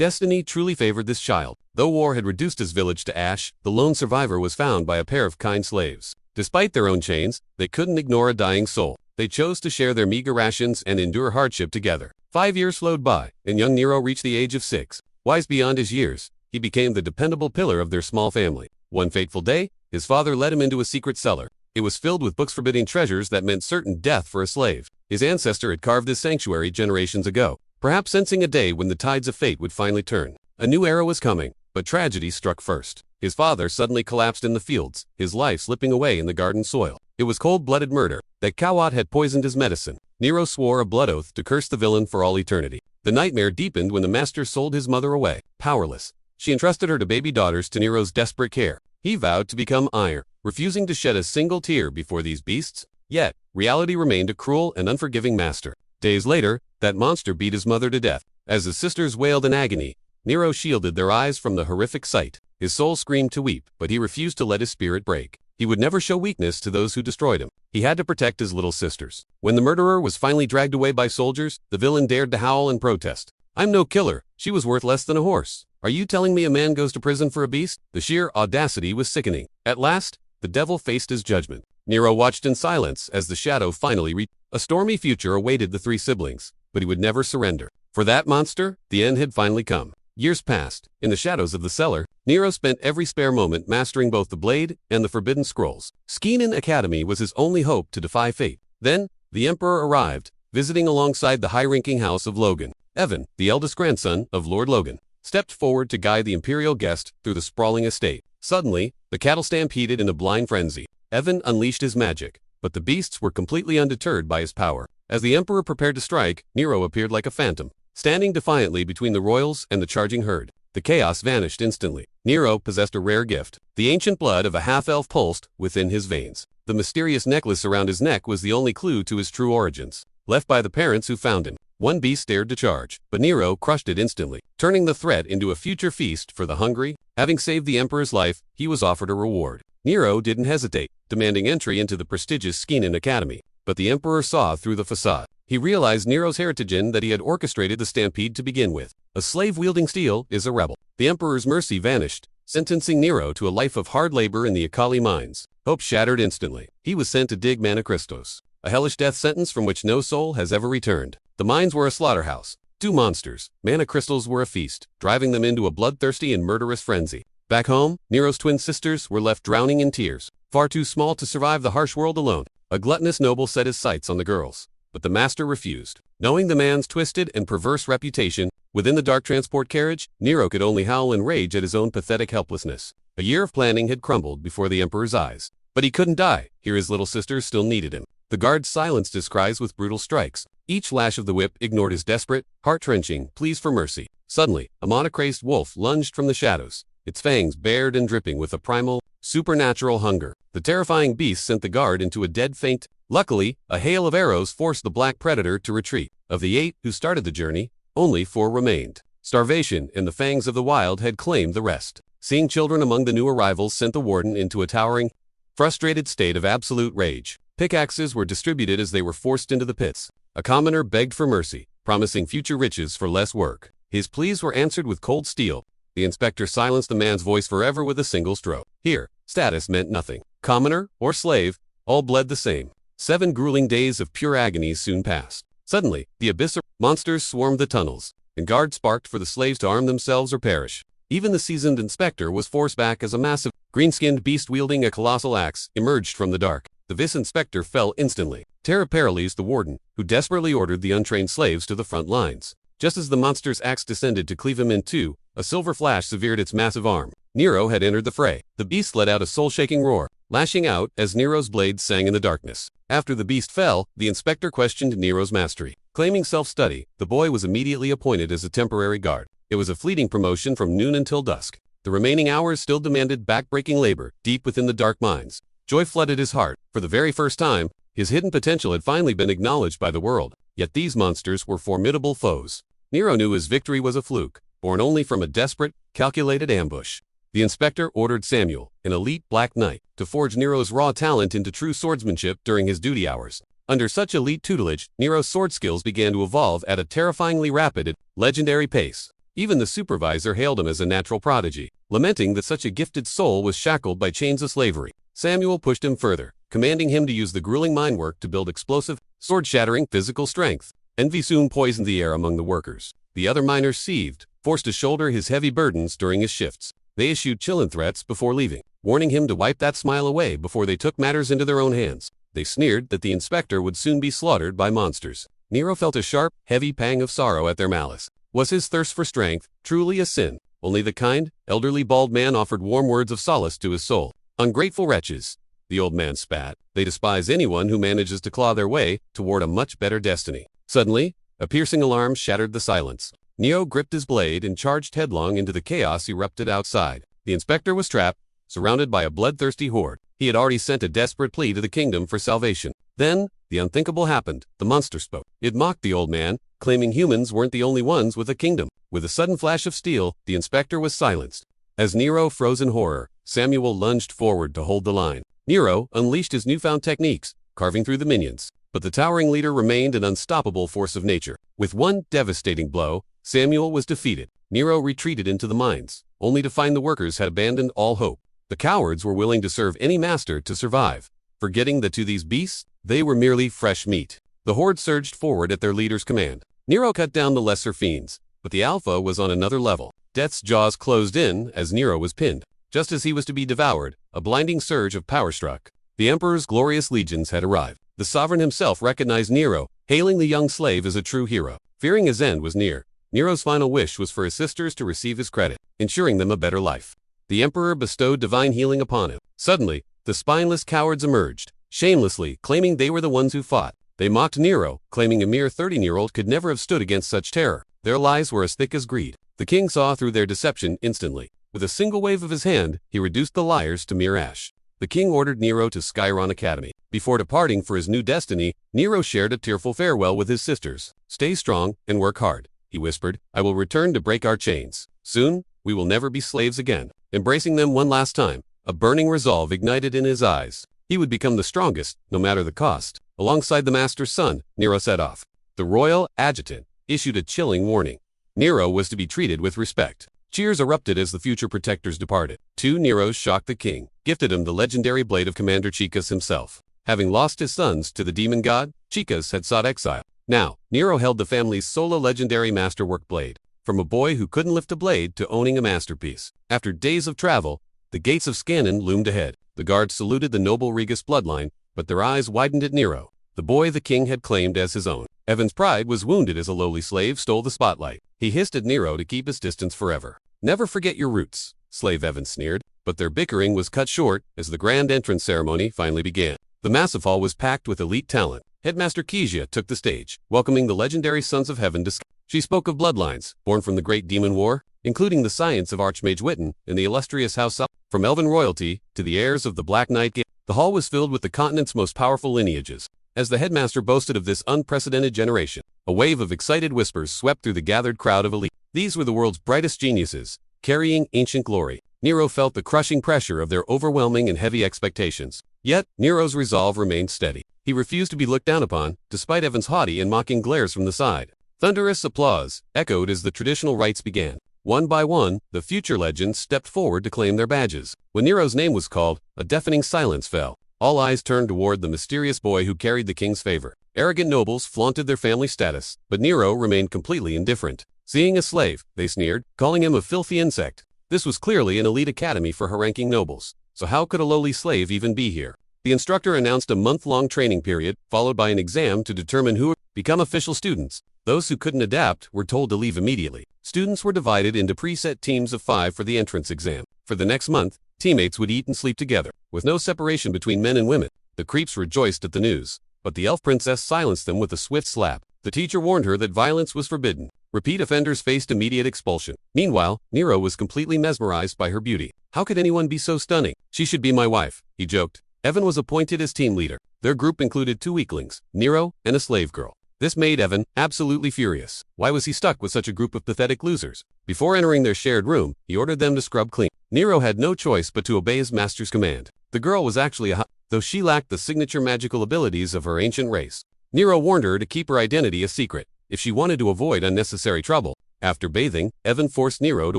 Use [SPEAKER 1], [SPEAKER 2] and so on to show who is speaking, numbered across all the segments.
[SPEAKER 1] Destiny truly favored this child. Though war had reduced his village to ash, the lone survivor was found by a pair of kind slaves. Despite their own chains, they couldn't ignore a dying soul. They chose to share their meager rations and endure hardship together. 5 years flowed by, and young Nero reached the age of 6. Wise beyond his years, he became the dependable pillar of their small family. One fateful day, his father led him into a secret cellar. It was filled with books forbidding treasures that meant certain death for a slave. His ancestor had carved this sanctuary generations ago, perhaps sensing a day when the tides of fate would finally turn. A new era was coming, but tragedy struck first. His father suddenly collapsed in the fields, his life slipping away in the garden soil. It was cold-blooded murder. That Kawat had poisoned his medicine. Nero swore a blood oath to curse the villain for all eternity. The nightmare deepened when the master sold his mother away. Powerless, she entrusted her to baby daughters to Nero's desperate care. He vowed to become iron, refusing to shed a single tear before these beasts. Yet, reality remained a cruel and unforgiving master. Days later, that monster beat his mother to death. As his sisters wailed in agony, Nero shielded their eyes from the horrific sight. His soul screamed to weep, but he refused to let his spirit break. He would never show weakness to those who destroyed him. He had to protect his little sisters. When the murderer was finally dragged away by soldiers, the villain dared to howl and protest. "I'm no killer. She was worth less than a horse. Are you telling me a man goes to prison for a beast?" The sheer audacity was sickening. At last, the devil faced his judgment. Nero watched in silence as the shadow finally reached. A stormy future awaited the three siblings, but he would never surrender. For that monster, the end had finally come. Years passed. In the shadows of the cellar, Nero spent every spare moment mastering both the blade and the forbidden scrolls. Destined Academy was his only hope to defy fate. Then, the Emperor arrived, visiting alongside the high-ranking house of Logan. Evan, the eldest grandson of Lord Logan, stepped forward to guide the imperial guest through the sprawling estate. Suddenly, the cattle stampeded in a blind frenzy. Evan unleashed his magic, but the beasts were completely undeterred by his power. As the Emperor prepared to strike, Nero appeared like a phantom, standing defiantly between the royals and the charging herd. The chaos vanished instantly. Nero possessed a rare gift. The ancient blood of a half-elf pulsed within his veins. The mysterious necklace around his neck was the only clue to his true origins, left by the parents who found him. One beast dared to charge, but Nero crushed it instantly, turning the threat into a future feast for the hungry. Having saved the Emperor's life, he was offered a reward. Nero didn't hesitate, demanding entry into the prestigious Destined Academy. But the Emperor saw through the facade. He realized Nero's heritage and that he had orchestrated the stampede to begin with. A slave wielding steel is a rebel. The Emperor's mercy vanished, sentencing Nero to a life of hard labor in the Akali mines. Hope shattered instantly. He was sent to dig Mana Crystals, a hellish death sentence from which no soul has ever returned. The mines were a slaughterhouse. 2 monsters, Mana Crystals were a feast, driving them into a bloodthirsty and murderous frenzy. Back home, Nero's twin sisters were left drowning in tears, far too small to survive the harsh world alone. A gluttonous noble set his sights on the girls, but the master refused. Knowing the man's twisted and perverse reputation, within the dark transport carriage, Nero could only howl in rage at his own pathetic helplessness. A year of planning had crumbled before the Emperor's eyes. But he couldn't die. Here his little sisters still needed him. The guards silenced his cries with brutal strikes. Each lash of the whip ignored his desperate, heart-wrenching pleas for mercy. Suddenly, a monocrazed wolf lunged from the shadows, its fangs bared and dripping with a primal, supernatural hunger. The terrifying beast sent the guard into a dead faint. Luckily, a hail of arrows forced the black predator to retreat. Of the 8 who started the journey, only 4 remained. Starvation and the fangs of the wild had claimed the rest. Seeing children among the new arrivals sent the warden into a towering, frustrated state of absolute rage. Pickaxes were distributed as they were forced into the pits. A commoner begged for mercy, promising future riches for less work. His pleas were answered with cold steel. The inspector silenced the man's voice forever with a single stroke. Here, status meant nothing. Commoner or slave, all bled the same. 7 grueling days of pure agony soon passed. Suddenly, the abyssal monsters swarmed the tunnels, and guards sparked for the slaves to arm themselves or perish. Even the seasoned inspector was forced back as a massive, green-skinned beast wielding a colossal axe emerged from the dark. The vice-inspector fell instantly. Terror paralyzed the warden, who desperately ordered the untrained slaves to the front lines. Just as the monster's axe descended to cleave him in two, a silver flash severed its massive arm. Nero had entered the fray. The beast let out a soul-shaking roar, lashing out as Nero's blade sang in the darkness. After the beast fell, the inspector questioned Nero's mastery. Claiming self-study, the boy was immediately appointed as a temporary guard. It was a fleeting promotion from noon until dusk. The remaining hours still demanded back-breaking labor, deep within the dark mines. Joy flooded his heart. For the very first time, his hidden potential had finally been acknowledged by the world. Yet these monsters were formidable foes. Nero knew his victory was a fluke, born only from a desperate, calculated ambush. The inspector ordered Samuel, an elite black knight, to forge Nero's raw talent into true swordsmanship during his duty hours. Under such elite tutelage, Nero's sword skills began to evolve at a terrifyingly rapid and legendary pace. Even the supervisor hailed him as a natural prodigy, lamenting that such a gifted soul was shackled by chains of slavery. Samuel pushed him further, commanding him to use the grueling mine work to build explosive, sword-shattering physical strength. Envy soon poisoned the air among the workers. The other miners seethed, forced to shoulder his heavy burdens during his shifts. They issued chilling threats before leaving, warning him to wipe that smile away before they took matters into their own hands. They sneered that the inspector would soon be slaughtered by monsters. Nero felt a sharp, heavy pang of sorrow at their malice. Was his thirst for strength truly a sin? Only the kind, elderly bald man offered warm words of solace to his soul. Ungrateful wretches, the old man spat. They despise anyone who manages to claw their way toward a much better destiny. Suddenly, a piercing alarm shattered the silence. Nero gripped his blade and charged headlong into the chaos erupted outside. The inspector was trapped, surrounded by a bloodthirsty horde. He had already sent a desperate plea to the kingdom for salvation. Then, the unthinkable happened. The monster spoke. It mocked the old man, claiming humans weren't the only ones with a kingdom. With a sudden flash of steel, the inspector was silenced. As Nero froze in horror, Samuel lunged forward to hold the line. Nero unleashed his newfound techniques, carving through the minions. But the towering leader remained an unstoppable force of nature. With one devastating blow, Samuel was defeated. Nero retreated into the mines, only to find the workers had abandoned all hope. The cowards were willing to serve any master to survive, forgetting that to these beasts, they were merely fresh meat. The horde surged forward at their leader's command. Nero cut down the lesser fiends, but the Alpha was on another level. Death's jaws closed in as Nero was pinned. Just as he was to be devoured, a blinding surge of power struck. The Emperor's glorious legions had arrived. The sovereign himself recognized Nero, hailing the young slave as a true hero. Fearing his end was near, Nero's final wish was for his sisters to receive his credit, ensuring them a better life. The Emperor bestowed divine healing upon him. Suddenly, the spineless cowards emerged, shamelessly claiming they were the ones who fought. They mocked Nero, claiming a mere 13-year-old could never have stood against such terror. Their lies were as thick as greed. The king saw through their deception instantly. With a single wave of his hand, he reduced the liars to mere ash. The king ordered Nero to Skyron Academy. Before departing for his new destiny, Nero shared a tearful farewell with his sisters. "Stay strong and work hard," he whispered. "I will return to break our chains. Soon, we will never be slaves again." Embracing them one last time, a burning resolve ignited in his eyes. He would become the strongest, no matter the cost. Alongside the master's son, Nero set off. The royal adjutant issued a chilling warning. Nero was to be treated with respect. Cheers erupted as the future protectors departed. 2 Neros shocked the king, gifted him the legendary blade of Commander Chicas himself. Having lost his sons to the demon god, Chicas had sought exile. Now, Nero held the family's solo legendary masterwork blade. From a boy who couldn't lift a blade to owning a masterpiece. After days of travel, the gates of Scannon loomed ahead. The guards saluted the noble Regus bloodline, but their eyes widened at Nero, the boy the king had claimed as his own. Evan's pride was wounded as a lowly slave stole the spotlight. He hissed at Nero to keep his distance forever. "Never forget your roots," Slave Evan sneered. But their bickering was cut short as the grand entrance ceremony finally began. The massive hall was packed with elite talent. Headmaster Kezia took the stage, welcoming the legendary Sons of Heaven to She spoke of bloodlines, born from the Great Demon War, including the science of Archmage Witten and the illustrious House Up. From elven royalty to the heirs of the Black Knight, the hall was filled with the continent's most powerful lineages. As the headmaster boasted of this unprecedented generation, a wave of excited whispers swept through the gathered crowd of elite. These were the world's brightest geniuses, carrying ancient glory. Nero felt the crushing pressure of their overwhelming and heavy expectations. Yet, Nero's resolve remained steady. He refused to be looked down upon, despite Evan's haughty and mocking glares from the side. Thunderous applause echoed as the traditional rites began. One by one, the future legends stepped forward to claim their badges. When Nero's name was called, a deafening silence fell. All eyes turned toward the mysterious boy who carried the king's favor. Arrogant nobles flaunted their family status, but Nero remained completely indifferent. Seeing a slave, they sneered, calling him a filthy insect. This was clearly an elite academy for high-ranking nobles. So how could a lowly slave even be here? The instructor announced a month-long training period, followed by an exam to determine who would become official students. Those who couldn't adapt were told to leave immediately. Students were divided into preset teams of 5 for the entrance exam. For the next month, teammates would eat and sleep together, with no separation between men and women. The creeps rejoiced at the news, but the elf princess silenced them with a swift slap. The teacher warned her that violence was forbidden. Repeat offenders faced immediate expulsion. Meanwhile, Nero was completely mesmerized by her beauty. How could anyone be so stunning? "She should be my wife," he joked. Evan was appointed as team leader. Their group included 2 weaklings, Nero and a slave girl. This made Evan absolutely furious. Why was he stuck with such a group of pathetic losers? Before entering their shared room, he ordered them to scrub clean. Nero had no choice but to obey his master's command. The girl was actually though she lacked the signature magical abilities of her ancient race. Nero warned her to keep her identity a secret if she wanted to avoid unnecessary trouble. After bathing, Evan forced Nero to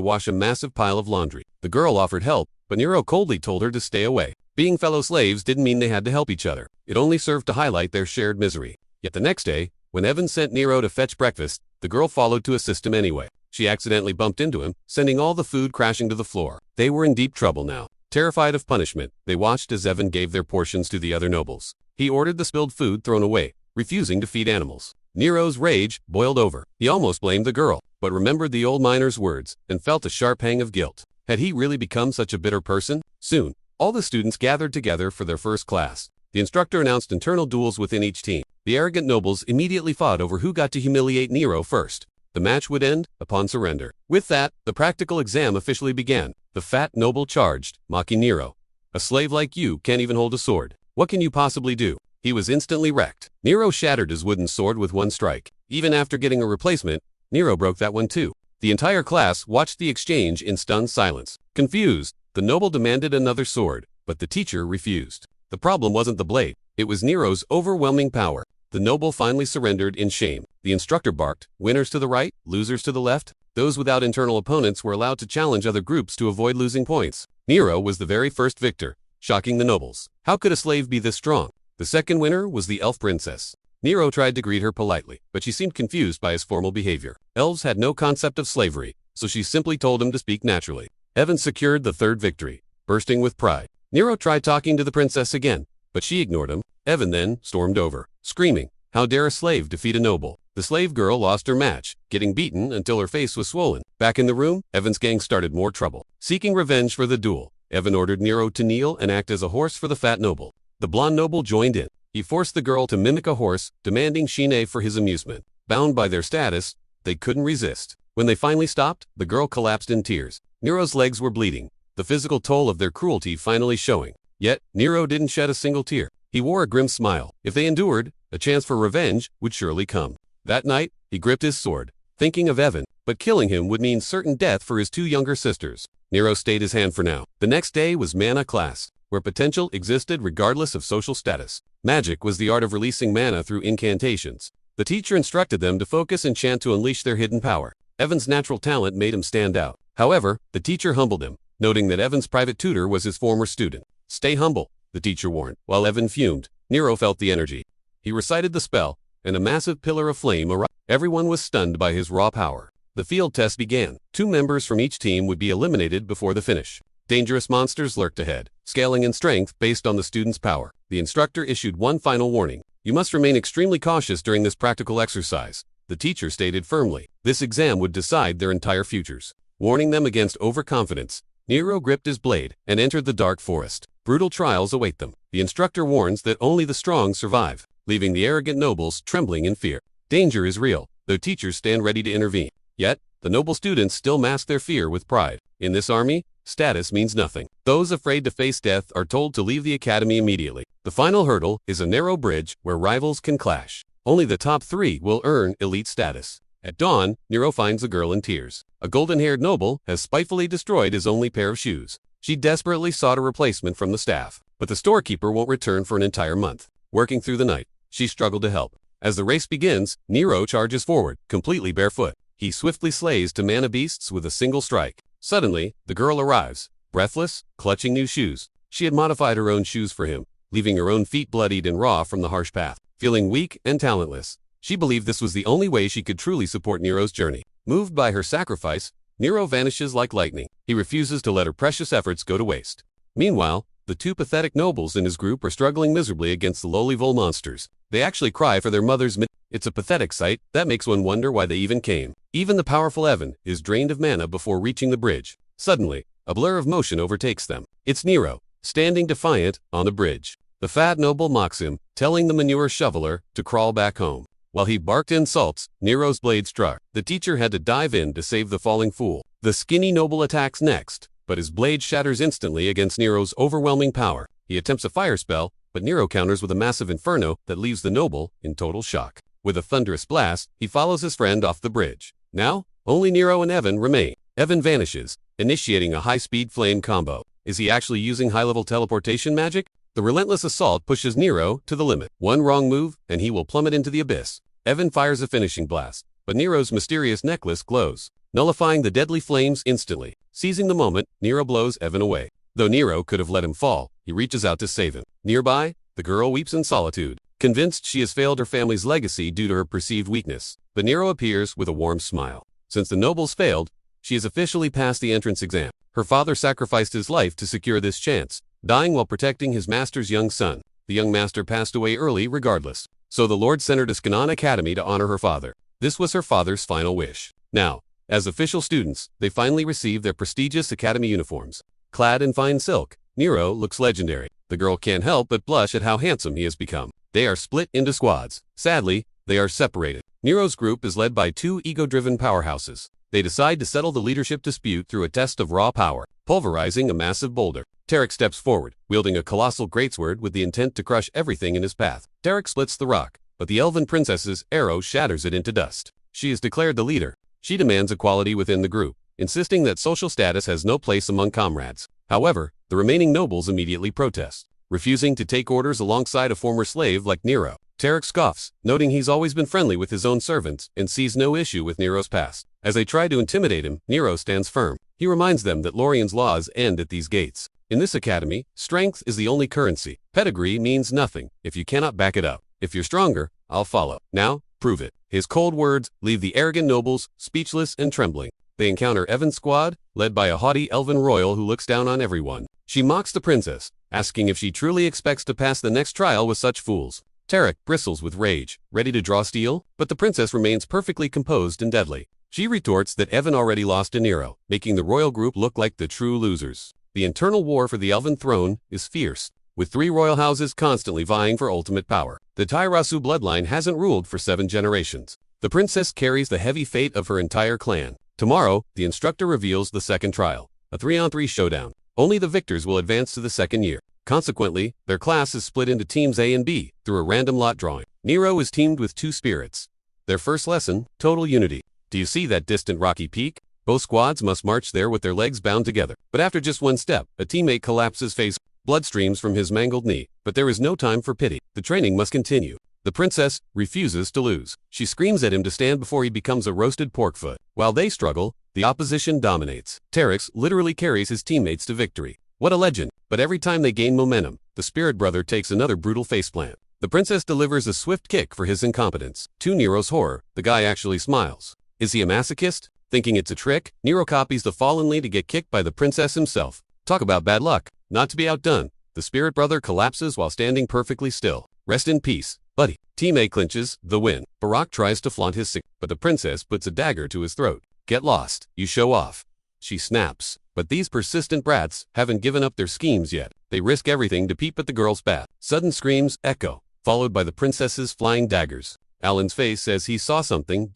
[SPEAKER 1] wash a massive pile of laundry. The girl offered help, but Nero coldly told her to stay away. Being fellow slaves didn't mean they had to help each other. It only served to highlight their shared misery. Yet the next day, when Evan sent Nero to fetch breakfast, the girl followed to assist him anyway. She accidentally bumped into him, sending all the food crashing to the floor. They were in deep trouble now. Terrified of punishment, they watched as Evan gave their portions to the other nobles. He ordered the spilled food thrown away, refusing to feed animals. Nero's rage boiled over. He almost blamed the girl, but remembered the old miner's words and felt a sharp pang of guilt. Had he really become such a bitter person? Soon, all the students gathered together for their first class. The instructor announced internal duels within each team. The arrogant nobles immediately fought over who got to humiliate Nero first. The match would end upon surrender. With that, the practical exam officially began. The fat noble charged, mocking Nero. "A slave like you can't even hold a sword. What can you possibly do?" He was instantly wrecked. Nero shattered his wooden sword with one strike. Even after getting a replacement, Nero broke that one too. The entire class watched the exchange in stunned silence. Confused, the noble demanded another sword, but the teacher refused. The problem wasn't the blade. It was Nero's overwhelming power. The noble finally surrendered in shame. The instructor barked, "Winners to the right, losers to the left." Those without internal opponents were allowed to challenge other groups to avoid losing points. Nero was the very first victor, shocking the nobles. How could a slave be this strong? The second winner was the elf princess. Nero tried to greet her politely, but she seemed confused by his formal behavior. Elves had no concept of slavery, so she simply told him to speak naturally. Evan secured the third victory, bursting with pride. Nero tried talking to the princess again, but she ignored him. Evan then stormed over, screaming, "How dare a slave defeat a noble?" The slave girl lost her match, getting beaten until her face was swollen. Back in the room, Evan's gang started more trouble. Seeking revenge for the duel, Evan ordered Nero to kneel and act as a horse for the fat noble. The blonde noble joined in. He forced the girl to mimic a horse, demanding she neigh for his amusement. Bound by their status, they couldn't resist. When they finally stopped, the girl collapsed in tears. Nero's legs were bleeding, the physical toll of their cruelty finally showing. Yet, Nero didn't shed a single tear. He wore a grim smile. If they endured, a chance for revenge would surely come. That night, he gripped his sword, thinking of Evan, but killing him would mean certain death for his two younger sisters. Nero stayed his hand for now. The next day was mana class, where potential existed regardless of social status. Magic was the art of releasing mana through incantations. The teacher instructed them to focus and chant to unleash their hidden power. Evan's natural talent made him stand out. However, the teacher humbled him, noting that Evan's private tutor was his former student. "Stay humble," the teacher warned. While Evan fumed, Nero felt the energy. He recited the spell, and a massive pillar of flame arose. Everyone was stunned by his raw power. The field test began. 2 members from each team would be eliminated before the finish. Dangerous monsters lurked ahead, scaling in strength based on the student's power. The instructor issued one final warning. "You must remain extremely cautious during this practical exercise," the teacher stated firmly. This exam would decide their entire futures. Warning them against overconfidence, Nero gripped his blade and entered the dark forest. Brutal trials await them. The instructor warns that only the strong survive, leaving the arrogant nobles trembling in fear. Danger is real, though teachers stand ready to intervene. Yet, the noble students still mask their fear with pride. In this army, status means nothing. Those afraid to face death are told to leave the academy immediately. The final hurdle is a narrow bridge where rivals can clash. Only the top 3 will earn elite status. At dawn, Nero finds a girl in tears. A golden-haired noble has spitefully destroyed his only pair of shoes. She desperately sought a replacement from the staff, but the storekeeper won't return for an entire month. Working through the night, she struggled to help. As the race begins, Nero charges forward, completely barefoot. He swiftly slays two mana beasts with a single strike. Suddenly, the girl arrives, breathless, clutching new shoes. She had modified her own shoes for him, leaving her own feet bloodied and raw from the harsh path. Feeling weak and talentless, she believed this was the only way she could truly support Nero's journey. Moved by her sacrifice, Nero vanishes like lightning. He refuses to let her precious efforts go to waste. Meanwhile, the 2 pathetic nobles in his group are struggling miserably against the lowly vole monsters. They actually cry for their mother's It's a pathetic sight that makes one wonder why they even came. Even the powerful Evan is drained of mana before reaching the bridge. Suddenly, a blur of motion overtakes them. It's Nero, standing defiant on the bridge. The fat noble mocks him, telling the manure shoveler to crawl back home. While he barked insults, Nero's blade struck. The teacher had to dive in to save the falling fool. The skinny noble attacks next, but his blade shatters instantly against Nero's overwhelming power. He attempts a fire spell, but Nero counters with a massive inferno that leaves the noble in total shock. With a thunderous blast, he follows his friend off the bridge. Now, only Nero and Evan remain. Evan vanishes, initiating a high-speed flame combo. Is he actually using high-level teleportation magic? The relentless assault pushes Nero to the limit. One wrong move, and he will plummet into the abyss. Evan fires a finishing blast, but Nero's mysterious necklace glows. nullifying the deadly flames instantly. Seizing the moment, Nero blows Evan away. Though Nero could have let him fall, he reaches out to save him. Nearby, the girl weeps in solitude, convinced she has failed her family's legacy due to her perceived weakness. But Nero appears with a warm smile. Since the nobles failed, she has officially passed the entrance exam. Her father sacrificed his life to secure this chance, dying while protecting his master's young son. The young master passed away early regardless. So the Lord sent her to Scannon Academy to honor her father. This was her father's final wish. Now, as official students, they finally receive their prestigious academy uniforms. Clad in fine silk, Nero looks legendary. The girl can't help but blush at how handsome he has become. They are split into squads. Sadly, they are separated. Nero's group is led by two ego-driven powerhouses. They decide to settle the leadership dispute through a test of raw power, pulverizing a massive boulder. Tarek steps forward, wielding a colossal greatsword with the intent to crush everything in his path. Tarek splits the rock, but the elven princess's arrow shatters it into dust. She is declared the leader. She demands equality within the group, insisting that social status has no place among comrades. However, the remaining nobles immediately protest, refusing to take orders alongside a former slave like Nero. Tarek scoffs, noting he's always been friendly with his own servants and sees no issue with Nero's past. As they try to intimidate him, Nero stands firm. He reminds them that Lorien's laws end at these gates. In this academy, strength is the only currency. Pedigree means nothing if you cannot back it up. If you're stronger, I'll follow. Now, prove it. His cold words leave the arrogant nobles speechless and trembling. They encounter Evan's squad, led by a haughty elven royal who looks down on everyone. She mocks the princess, asking if she truly expects to pass the next trial with such fools. Tarek bristles with rage, ready to draw steel, but the princess remains perfectly composed and deadly. She retorts that Evan already lost to Nero, making the royal group look like the true losers. The internal war for the elven throne is fierce, with three royal houses constantly vying for ultimate power. The Tairasu bloodline hasn't ruled for 7 generations. The princess carries the heavy fate of her entire clan. Tomorrow, the instructor reveals the second trial, a 3-on-3 showdown. Only the victors will advance to the second year. Consequently, their class is split into teams A and B through a random lot drawing. Nero is teamed with 2 spirits. Their first lesson, total unity. Do you see that distant rocky peak? Both squads must march there with their legs bound together. But after just one step, a teammate collapses face. Blood streams from his mangled knee. But there is no time for pity. The training must continue. The princess refuses to lose. She screams at him to stand before he becomes a roasted pork foot. While they struggle, the opposition dominates. Tarek literally carries his teammates to victory. What a legend. But every time they gain momentum, the spirit brother takes another brutal faceplant. The princess delivers a swift kick for his incompetence. To Nero's horror, the guy actually smiles. Is he a masochist? Thinking it's a trick, Nero copies the fallen Lee to get kicked by the princess himself. Talk about bad luck. Not to be outdone, the spirit brother collapses while standing perfectly still. Rest in peace, buddy. Team A clinches the win. Barak tries to flaunt his sick, but the princess puts a dagger to his throat. Get lost, you show off. She snaps. But these persistent brats haven't given up their schemes yet. They risk everything to peep at the girl's path. Sudden screams echo, followed by the princess's flying daggers. Alan's face says he saw something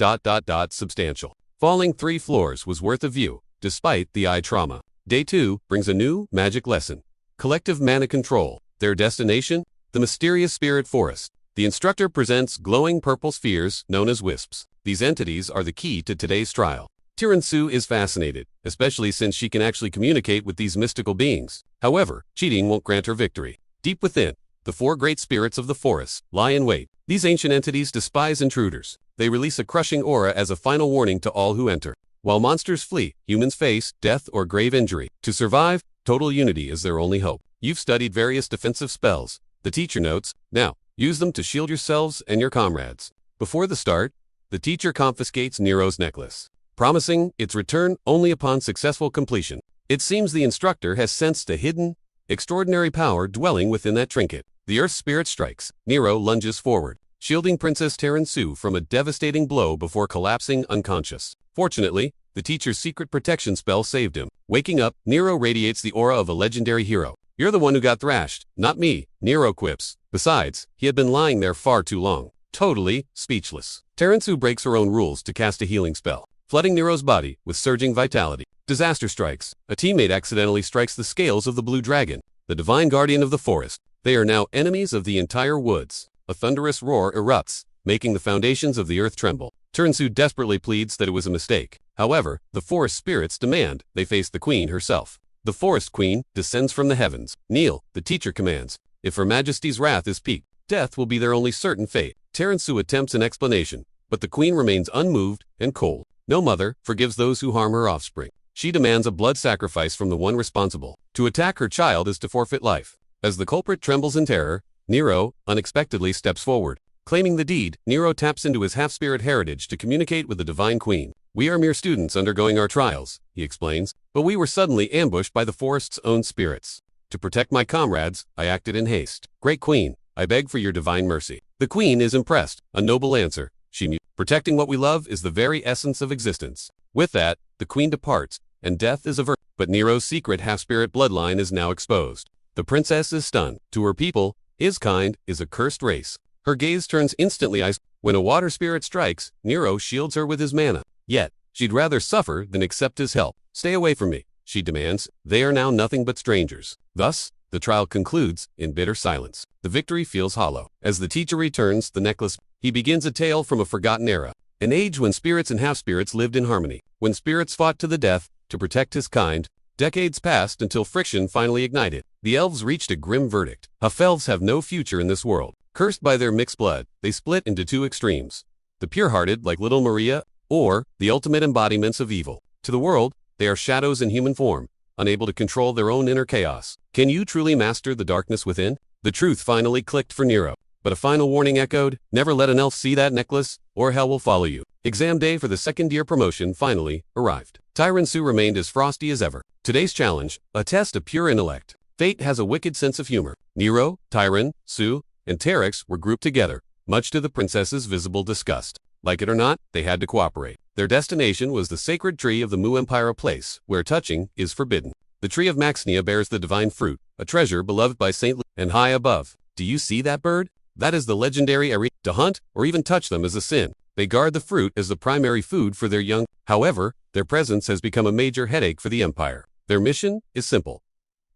[SPEAKER 1] substantial. Falling 3 floors was worth a view, despite the eye trauma. Day 2 brings a new magic lesson. Collective mana control. Their destination? The mysterious spirit forest. The instructor presents glowing purple spheres known as wisps. These entities are the key to today's trial. Tiransu is fascinated, especially since she can actually communicate with these mystical beings. However, cheating won't grant her victory. Deep within, the 4 great spirits of the forest lie in wait. These ancient entities despise intruders. They release a crushing aura as a final warning to all who enter. While monsters flee, humans face death or grave injury. To survive, total unity is their only hope. You've studied various defensive spells. The teacher notes, now, use them to shield yourselves and your comrades. Before the start, the teacher confiscates Nero's necklace, promising its return only upon successful completion. It seems the instructor has sensed a hidden, extraordinary power dwelling within that trinket. The earth spirit strikes. Nero lunges forward, shielding Princess Tiransu from a devastating blow before collapsing unconscious. Fortunately, the teacher's secret protection spell saved him. Waking up, Nero radiates the aura of a legendary hero. You're the one who got thrashed, not me, Nero quips. Besides, he had been lying there far too long. Totally speechless. Tiransu breaks her own rules to cast a healing spell, flooding Nero's body with surging vitality. Disaster strikes. A teammate accidentally strikes the scales of the blue dragon, the divine guardian of the forest. They are now enemies of the entire woods. A thunderous roar erupts, making the foundations of the earth tremble. Tiransu desperately pleads that it was a mistake. However, the forest spirits demand they face the queen herself. The forest queen descends from the heavens. Kneel, the teacher commands. If Her Majesty's wrath is piqued, death will be their only certain fate. Tiransu attempts an explanation, but the queen remains unmoved and cold. No mother forgives those who harm her offspring. She demands a blood sacrifice from the one responsible. To attack her child is to forfeit life. As the culprit trembles in terror, Nero unexpectedly steps forward. Claiming the deed, Nero taps into his half-spirit heritage to communicate with the divine queen. "We are mere students undergoing our trials," he explains, "but we were suddenly ambushed by the forest's own spirits. To protect my comrades, I acted in haste. Great queen, I beg for your divine mercy." The queen is impressed. A noble answer. She mused. Protecting what we love is the very essence of existence. With that, the queen departs, and death is averted. But Nero's secret half-spirit bloodline is now exposed. The princess is stunned. To her people, his kind is a cursed race. Her gaze turns instantly ice. When a water spirit strikes, Nero shields her with his mana. Yet, she'd rather suffer than accept his help. "Stay away from me," she demands. They are now nothing but strangers. Thus, the trial concludes in bitter silence. The victory feels hollow. As the teacher returns the necklace, he begins a tale from a forgotten era. An age when spirits and half-spirits lived in harmony. When spirits fought to the death to protect his kind. Decades passed until friction finally ignited. The elves reached a grim verdict. Half-elves have no future in this world. Cursed by their mixed blood, they split into two extremes. The pure-hearted, like little Maria, or the ultimate embodiments of evil. To the world, they are shadows in human form, unable to control their own inner chaos. Can you truly master the darkness within? The truth finally clicked for Nero. But a final warning echoed, never let an elf see that necklace, or hell will follow you. Exam day for the second year promotion finally arrived. Tyron Sue remained as frosty as ever. Today's challenge, a test of pure intellect. Fate has a wicked sense of humor. Nero, Tyron, Sue, and Terex were grouped together, much to the princess's visible disgust. Like it or not, they had to cooperate. Their destination was the sacred tree of the Mu Empire, place where touching is forbidden. The tree of Maxnia bears the divine fruit, a treasure beloved by Saint Lu. And high above, do you see that bird? That is the legendary Eri. To hunt or even touch them is a sin. They guard the fruit as the primary food for their young. However, their presence has become a major headache for the Empire. Their mission is simple.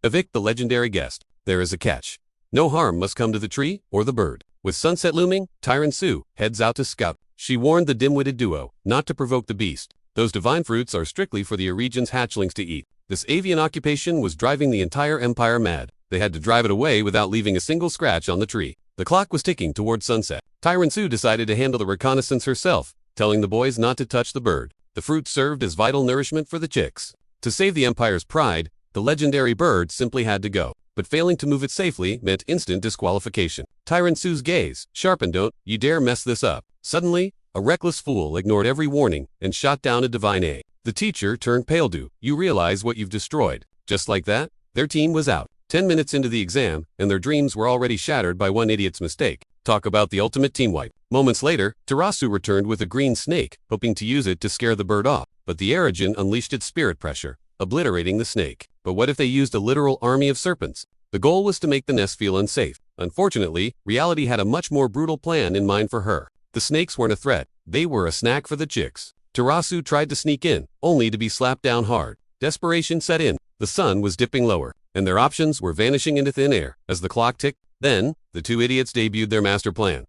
[SPEAKER 1] Evict the legendary guest. There is a catch. No harm must come to the tree or the bird. With sunset looming, Tyron Sue heads out to scout. She warned the dim-witted duo not to provoke the beast. Those divine fruits are strictly for the region's hatchlings to eat. This avian occupation was driving the entire empire mad. They had to drive it away without leaving a single scratch on the tree. The clock was ticking toward sunset. Tyron Sue decided to handle the reconnaissance herself, telling the boys not to touch the bird. The fruit served as vital nourishment for the chicks. To save the empire's pride, the legendary bird simply had to go. But failing to move it safely meant instant disqualification. Tyron Sue's gaze sharpened. "Don't you dare mess this up." Suddenly, a reckless fool ignored every warning and shot down a divine A. The teacher turned pale. "Do you realize what you've destroyed?" Just like that, their team was out. 10 minutes into the exam, and their dreams were already shattered by one idiot's mistake. Talk about the ultimate team wipe. Moments later, Tarasu returned with a green snake, hoping to use it to scare the bird off. But the Erigen unleashed its spirit pressure, obliterating the snake. But what if they used a literal army of serpents? The goal was to make the nest feel unsafe. Unfortunately, reality had a much more brutal plan in mind for her. The snakes weren't a threat. They were a snack for the chicks. Tarasu tried to sneak in, only to be slapped down hard. Desperation set in. The sun was dipping lower, and their options were vanishing into thin air. As the clock ticked, then, the two idiots debuted their master plan.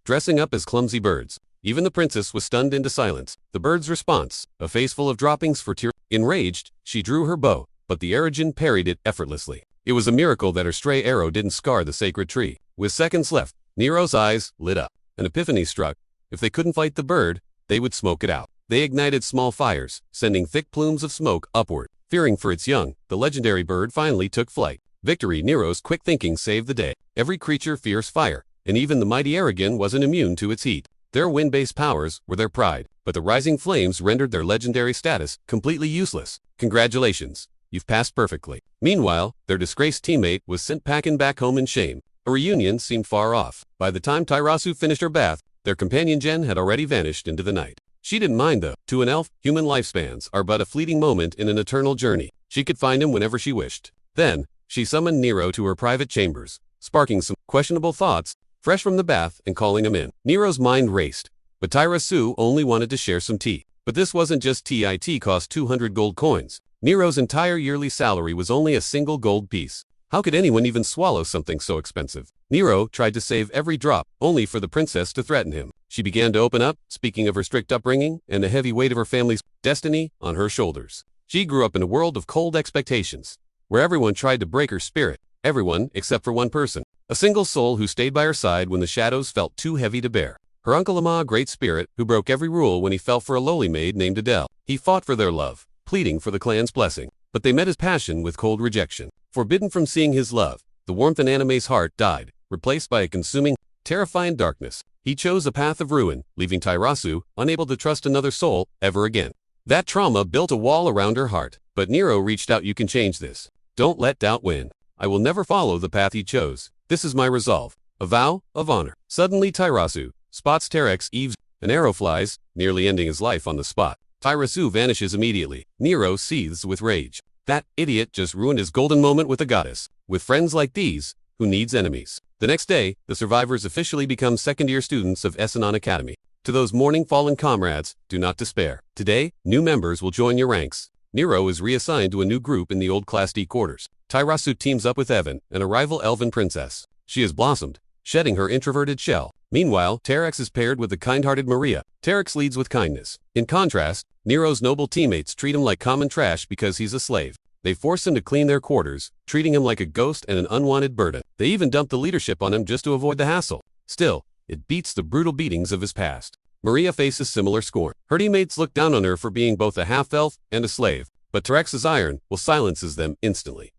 [SPEAKER 1] Dressing up as clumsy birds. Even the princess was stunned into silence. The bird's response, a face full of droppings for tears. Enraged, she drew her bow, but the Erigen parried it effortlessly. It was a miracle that her stray arrow didn't scar the sacred tree. With seconds left, Nero's eyes lit up. An epiphany struck. If they couldn't fight the bird, they would smoke it out. They ignited small fires, sending thick plumes of smoke upward. Fearing for its young, the legendary bird finally took flight. Victory. Nero's quick thinking saved the day. Every creature fears fire, and even the mighty Erigen wasn't immune to its heat. Their wind-based powers were their pride, but the rising flames rendered their legendary status completely useless. Congratulations, you've passed perfectly. Meanwhile, their disgraced teammate was sent packing back home in shame. A reunion seemed far off. By the time Tyrasu finished her bath, their companion Jen had already vanished into the night. She didn't mind though. To an elf, human lifespans are but a fleeting moment in an eternal journey. She could find him whenever she wished. Then, she summoned Nero to her private chambers, sparking some questionable thoughts, fresh from the bath and calling him in. Nero's mind raced, but Tyrasu only wanted to share some tea. But this wasn't just tea. It cost 200 gold coins. Nero's entire yearly salary was only a single gold piece. How could anyone even swallow something so expensive? Nero tried to save every drop, only for the princess to threaten him. She began to open up, speaking of her strict upbringing and the heavy weight of her family's destiny on her shoulders. She grew up in a world of cold expectations, where everyone tried to break her spirit. Everyone except for one person. A single soul who stayed by her side when the shadows felt too heavy to bear. Her Uncle Ama, a great spirit, who broke every rule when he fell for a lowly maid named Adele. He fought for their love, pleading for the clan's blessing. But they met his passion with cold rejection. Forbidden from seeing his love, the warmth in Anime's heart died, replaced by a consuming, terrifying darkness. He chose a path of ruin, leaving Tairasu unable to trust another soul ever again. That trauma built a wall around her heart. But Nero reached out. You can change this. Don't let doubt win. I will never follow the path he chose. This is my resolve. A vow of honor. Suddenly Tairasu spots Terex Eve's. An arrow flies, nearly ending his life on the spot. Tairasu vanishes immediately. Nero seethes with rage. That idiot just ruined his golden moment with a goddess. With friends like these, who needs enemies? The next day, the survivors officially become second-year students of Essenon Academy. To those mourning fallen comrades, do not despair. Today, new members will join your ranks. Nero is reassigned to a new group in the old Class D quarters. Tairasu teams up with Evan, an rival elven princess. She has blossomed, shedding her introverted shell. Meanwhile, Terex is paired with the kind-hearted Maria. Terex leads with kindness. In contrast, Nero's noble teammates treat him like common trash because he's a slave. They force him to clean their quarters, treating him like a ghost and an unwanted burden. They even dump the leadership on him just to avoid the hassle. Still, it beats the brutal beatings of his past. Maria faces similar scorn. Her teammates look down on her for being both a half-elf and a slave, but Terex's iron will silences them instantly.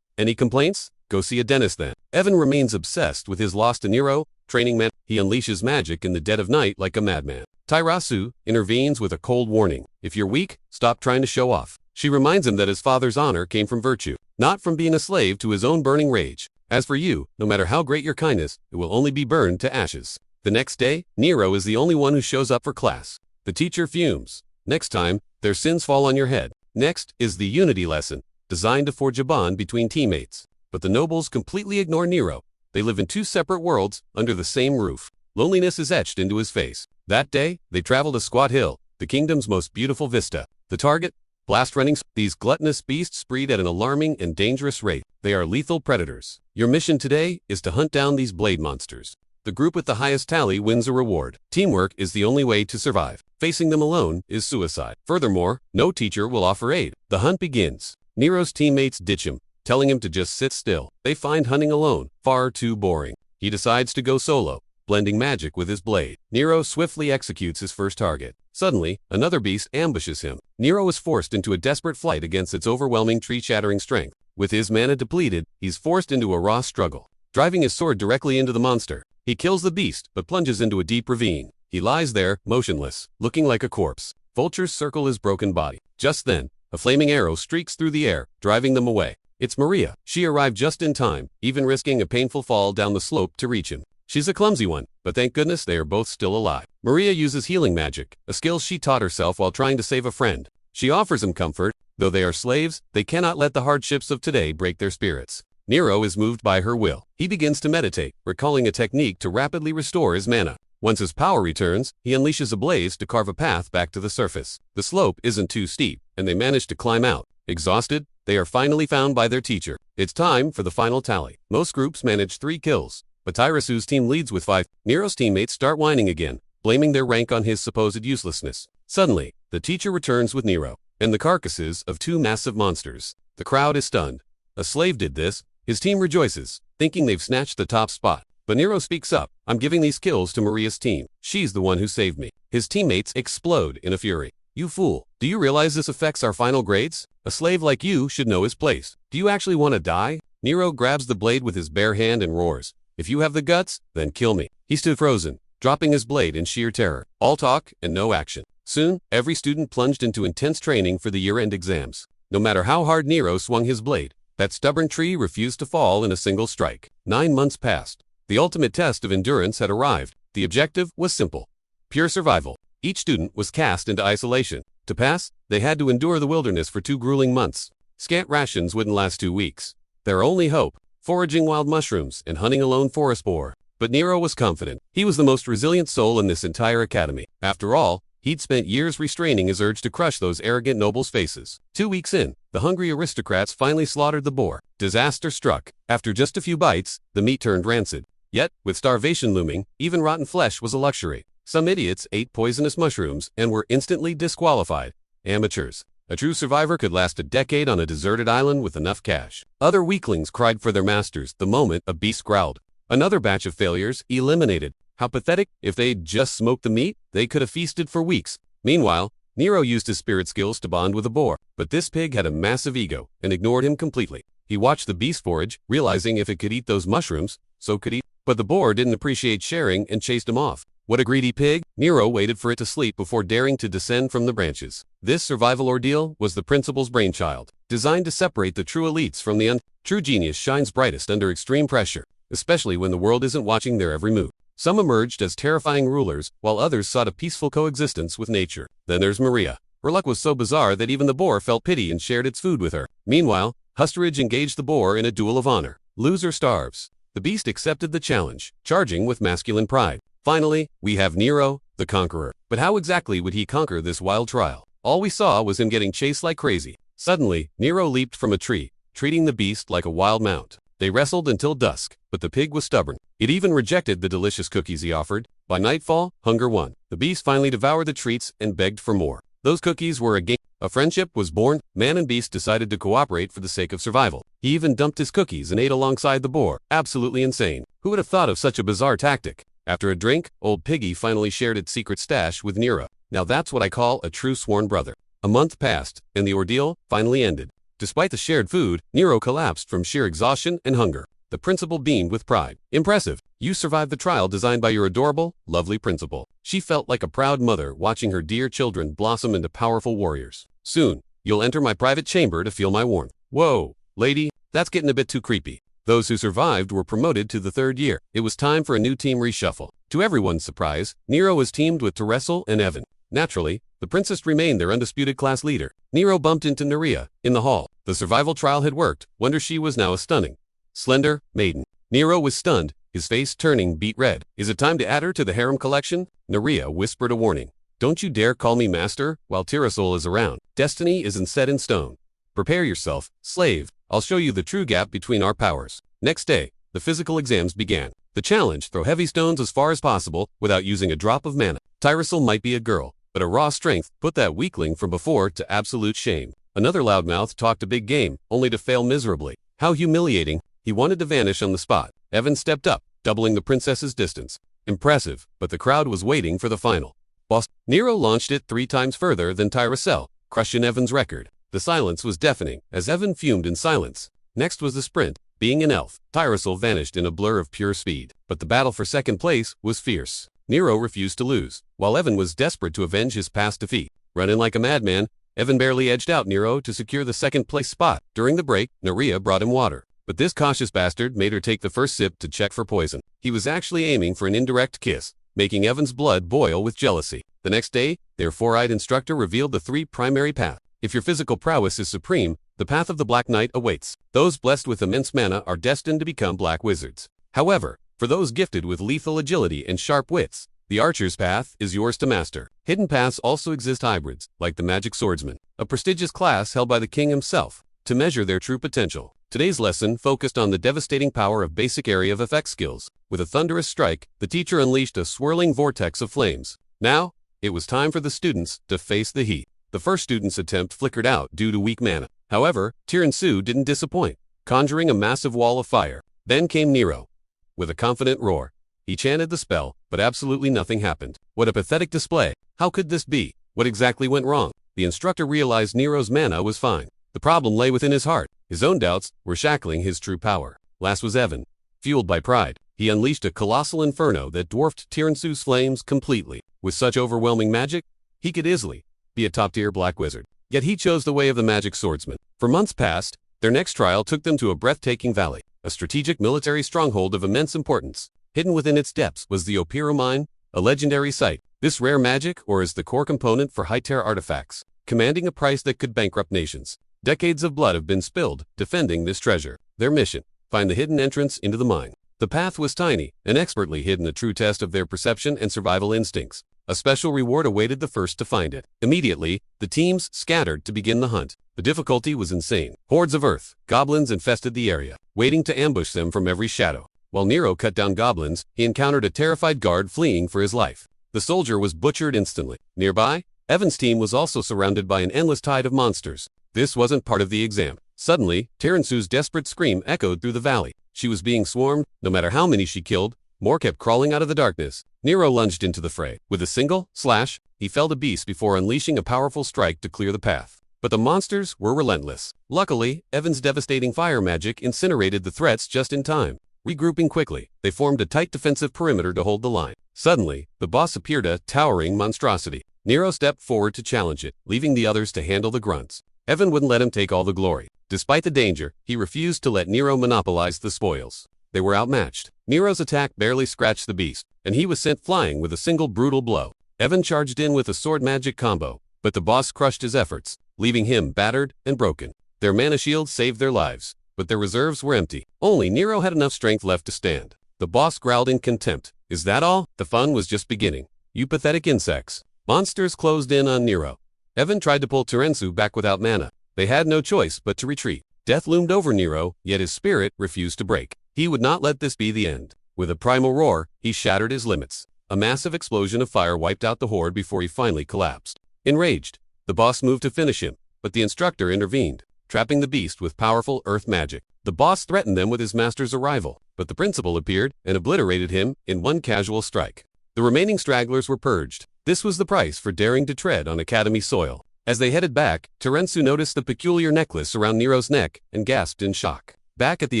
[SPEAKER 1] Any complaints? Go see a dentist then. Evan remains obsessed with his loss to Nero, training man. He unleashes magic in the dead of night like a madman. Tairasu intervenes with a cold warning. If you're weak, stop trying to show off. She reminds him that his father's honor came from virtue, not from being a slave to his own burning rage. As for you, no matter how great your kindness, it will only be burned to ashes. The next day, Nero is the only one who shows up for class. The teacher fumes. Next time, their sins fall on your head. Next is the unity lesson, designed to forge a bond between teammates. But the nobles completely ignore Nero. They live in two separate worlds, under the same roof. Loneliness is etched into his face. That day, they travel to Squat Hill, the kingdom's most beautiful vista. The target? Blast running. These gluttonous beasts breed at an alarming and dangerous rate. They are lethal predators. Your mission today is to hunt down these blade monsters. The group with the highest tally wins a reward. Teamwork is the only way to survive. Facing them alone is suicide. Furthermore, no teacher will offer aid. The hunt begins. Nero's teammates ditch him, telling him to just sit still. They find hunting alone far too boring. He decides to go solo, blending magic with his blade. Nero swiftly executes his first target. Suddenly, another beast ambushes him. Nero is forced into a desperate fight against its overwhelming tree-shattering strength. With his mana depleted, he's forced into a raw struggle. Driving his sword directly into the monster, he kills the beast, but plunges into a deep ravine. He lies there, motionless, looking like a corpse. Vultures circle his broken body. Just then, a flaming arrow streaks through the air, driving them away. It's Maria. She arrived just in time, even risking a painful fall down the slope to reach him. She's a clumsy one, but thank goodness they are both still alive. Maria uses healing magic, a skill she taught herself while trying to save a friend. She offers him comfort. Though they are slaves, they cannot let the hardships of today break their spirits. Nero is moved by her will. He begins to meditate, recalling a technique to rapidly restore his mana. Once his power returns, he unleashes a blaze to carve a path back to the surface. The slope isn't too steep, and they manage to climb out. Exhausted, they are finally found by their teacher. It's time for the final tally. Most groups manage 3 kills, but Tairasu's team leads with 5. Nero's teammates start whining again, blaming their rank on his supposed uselessness. Suddenly, the teacher returns with Nero and the carcasses of 2 massive monsters. The crowd is stunned. A slave did this. His team rejoices, thinking they've snatched the top spot. But Nero speaks up. I'm giving these kills to Maria's team. She's the one who saved me. His teammates explode in a fury. You fool. Do you realize this affects our final grades? A slave like you should know his place. Do you actually want to die? Nero grabs the blade with his bare hand and roars. If you have the guts, then kill me. He stood frozen, dropping his blade in sheer terror. All talk and no action. Soon, every student plunged into intense training for the year-end exams. No matter how hard Nero swung his blade, that stubborn tree refused to fall in a single strike. 9 months passed. The ultimate test of endurance had arrived. The objective was simple: pure survival. Each student was cast into isolation. To pass, they had to endure the wilderness for 2 grueling months. Scant rations wouldn't last 2 weeks. Their only hope: foraging wild mushrooms and hunting a lone forest boar. But Nero was confident. He was the most resilient soul in this entire academy. After all, he'd spent years restraining his urge to crush those arrogant nobles' faces. 2 weeks in, the hungry aristocrats finally slaughtered the boar. Disaster struck. After just a few bites, the meat turned rancid. Yet, with starvation looming, even rotten flesh was a luxury. Some idiots ate poisonous mushrooms and were instantly disqualified. Amateurs. A true survivor could last a decade on a deserted island with enough cash. Other weaklings cried for their masters the moment a beast growled. Another batch of failures eliminated. How pathetic. If they'd just smoked the meat, they could have feasted for weeks. Meanwhile, Nero used his spirit skills to bond with a boar, but this pig had a massive ego and ignored him completely. He watched the beast forage, realizing if it could eat those mushrooms, so could he. But the boar didn't appreciate sharing and chased him off. What a greedy pig! Nero waited for it to sleep before daring to descend from the branches. This survival ordeal was the principal's brainchild, designed to separate the true elites from the True genius shines brightest under extreme pressure, especially when the world isn't watching their every move. Some emerged as terrifying rulers, while others sought a peaceful coexistence with nature. Then there's Maria. Her luck was so bizarre that even the boar felt pity and shared its food with her. Meanwhile, Hustarage engaged the boar in a duel of honor. Loser starves. The beast accepted the challenge, charging with masculine pride. Finally, we have Nero, the conqueror. But how exactly would he conquer this wild trial? All we saw was him getting chased like crazy. Suddenly, Nero leaped from a tree, treating the beast like a wild mount. They wrestled until dusk, but the pig was stubborn. It even rejected the delicious cookies he offered. By nightfall, hunger won. The beast finally devoured the treats and begged for more. Those cookies were a game. A friendship was born. Man and beast decided to cooperate for the sake of survival. He even dumped his cookies and ate alongside the boar. Absolutely insane. Who would have thought of such a bizarre tactic? After a drink, old Piggy finally shared its secret stash with Nero. Now that's what I call a true sworn brother. A month passed, and the ordeal finally ended. Despite the shared food, Nero collapsed from sheer exhaustion and hunger. The principal beamed with pride. Impressive. You survived the trial designed by your adorable, lovely principal. She felt like a proud mother watching her dear children blossom into powerful warriors. Soon, you'll enter my private chamber to feel my warmth. Whoa, lady, that's getting a bit too creepy. Those who survived were promoted to the third year. It was time for a new team reshuffle. To everyone's surprise, Nero was teamed with Teresal and Evan. Naturally, the princess remained their undisputed class leader. Nero bumped into Nerea in the hall. The survival trial had worked. Wonder she was now a stunning, slender maiden. Nero was stunned, his face turning beet red. Is it time to add her to the harem collection? Nerea whispered a warning. Don't you dare call me master while Teresal is around. Destiny isn't set in stone. Prepare yourself, slave. I'll show you the true gap between our powers. Next day, the physical exams began. The challenge, throw heavy stones as far as possible without using a drop of mana. Teresal might be a girl, but a raw strength put that weakling from before to absolute shame. Another loudmouth talked a big game, only to fail miserably. How humiliating. He wanted to vanish on the spot. Evan stepped up, doubling the princess's distance. Impressive, but the crowd was waiting for the final. Boss. Nero launched it 3 times further than Teresal, crushing Evan's record. The silence was deafening, as Evan fumed in silence. Next was the sprint. Being an elf, Teresal vanished in a blur of pure speed. But the battle for second place was fierce. Nero refused to lose, while Evan was desperate to avenge his past defeat. Running like a madman, Evan barely edged out Nero to secure the second-place spot. During the break, Nerea brought him water. But this cautious bastard made her take the first sip to check for poison. He was actually aiming for an indirect kiss, making Evan's blood boil with jealousy. The next day, their 4-eyed instructor revealed the 3 primary paths. If your physical prowess is supreme, the path of the Black Knight awaits. Those blessed with immense mana are destined to become black wizards. However, for those gifted with lethal agility and sharp wits, the archer's path is yours to master. Hidden paths also exist hybrids, like the magic swordsman, a prestigious class held by the king himself, to measure their true potential. Today's lesson focused on the devastating power of basic area of effect skills. With a thunderous strike, the teacher unleashed a swirling vortex of flames. Now, it was time for the students to face the heat. The first student's attempt flickered out due to weak mana. However, Tiramisu didn't disappoint, conjuring a massive wall of fire. Then came Nero. With a confident roar, he chanted the spell, but absolutely nothing happened. What a pathetic display. How could this be? What exactly went wrong? The instructor realized Nero's mana was fine. The problem lay within his heart. His own doubts were shackling his true power. Last was Evan. Fueled by pride, he unleashed a colossal inferno that dwarfed Tiramisu's flames completely. With such overwhelming magic, he could easily be a top-tier black wizard. Yet he chose the way of the magic swordsman. For months past, their next trial took them to a breathtaking valley, a strategic military stronghold of immense importance. Hidden within its depths was the Opiro Mine, a legendary site. This rare magic ore is the core component for high-tier artifacts, commanding a price that could bankrupt nations. Decades of blood have been spilled defending this treasure. Their mission: find the hidden entrance into the mine. The path was tiny and expertly hidden, a true test of their perception and survival instincts. A special reward awaited the first to find it. Immediately, the teams scattered to begin the hunt. The difficulty was insane. Hordes of earth goblins infested the area, waiting to ambush them from every shadow. While Nero cut down goblins, he encountered a terrified guard fleeing for his life. The soldier was butchered instantly. Nearby, Evan's team was also surrounded by an endless tide of monsters. This wasn't part of the exam. Suddenly, Terensu's desperate scream echoed through the valley. She was being swarmed. No matter how many she killed, more kept crawling out of the darkness. Nero lunged into the fray. With a single slash, he felled a beast before unleashing a powerful strike to clear the path. But the monsters were relentless. Luckily, Evan's devastating fire magic incinerated the threats just in time. Regrouping quickly, they formed a tight defensive perimeter to hold the line. Suddenly, the boss appeared, a towering monstrosity. Nero stepped forward to challenge it, leaving the others to handle the grunts. Evan wouldn't let him take all the glory. Despite the danger, he refused to let Nero monopolize the spoils. They were outmatched. Nero's attack barely scratched the beast, and he was sent flying with a single brutal blow. Evan charged in with a sword magic combo, but the boss crushed his efforts, leaving him battered and broken. Their mana shields saved their lives, but their reserves were empty. Only Nero had enough strength left to stand. The boss growled in contempt. Is that all? The fun was just beginning. You pathetic insects. Monsters closed in on Nero. Evan tried to pull Terensu back without mana. They had no choice but to retreat. Death loomed over Nero, yet his spirit refused to break. He would not let this be the end. With a primal roar, he shattered his limits. A massive explosion of fire wiped out the horde before he finally collapsed. Enraged, the boss moved to finish him, but the instructor intervened, trapping the beast with powerful earth magic. The boss threatened them with his master's arrival, but the principal appeared and obliterated him in one casual strike. The remaining stragglers were purged. This was the price for daring to tread on Academy soil. As they headed back, Terensu noticed the peculiar necklace around Nero's neck and gasped in shock. Back at the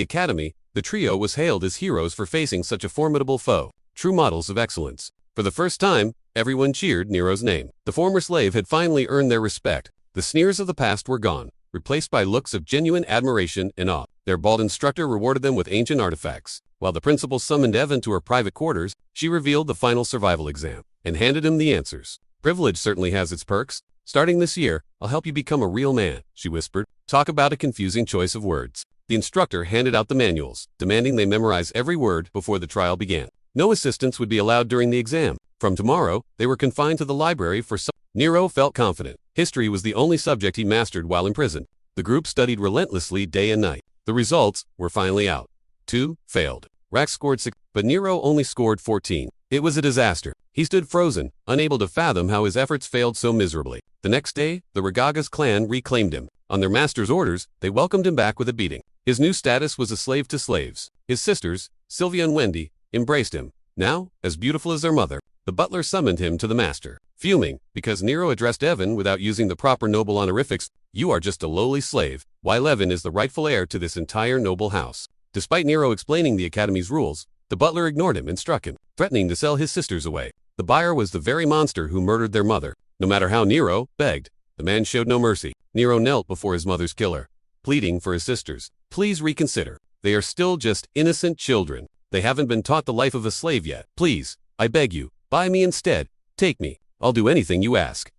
[SPEAKER 1] Academy, the trio was hailed as heroes for facing such a formidable foe, true models of excellence. For the first time, everyone cheered Nero's name. The former slave had finally earned their respect. The sneers of the past were gone, replaced by looks of genuine admiration and awe. Their bald instructor rewarded them with ancient artifacts. While the principal summoned Evan to her private quarters, she revealed the final survival exam and handed him the answers. Privilege certainly has its perks. Starting this year, I'll help you become a real man, she whispered. Talk about a confusing choice of words. The instructor handed out the manuals, demanding they memorize every word before the trial began. No assistance would be allowed during the exam. From tomorrow, they were confined to the library for some. Nero felt confident. History was the only subject he mastered while imprisoned. The group studied relentlessly day and night. The results were finally out. 2 failed. Rax scored 6, but Nero only scored 14. It was a disaster. He stood frozen, unable to fathom how his efforts failed so miserably. The next day, the Ragagas clan reclaimed him. On their master's orders, they welcomed him back with a beating. His new status was a slave to slaves. His sisters, Sylvia and Wendy, embraced him. Now, as beautiful as their mother, the butler summoned him to the master. Fuming, because Nero addressed Evan without using the proper noble honorifics, you are just a lowly slave, while Evan is the rightful heir to this entire noble house. Despite Nero explaining the Academy's rules, the butler ignored him and struck him, threatening to sell his sisters away. The buyer was the very monster who murdered their mother. No matter how Nero begged, the man showed no mercy. Nero knelt before his mother's killer, pleading for his sisters. Please reconsider. They are still just innocent children. They haven't been taught the life of a slave yet. Please, I beg you, buy me instead. Take me. I'll do anything you ask.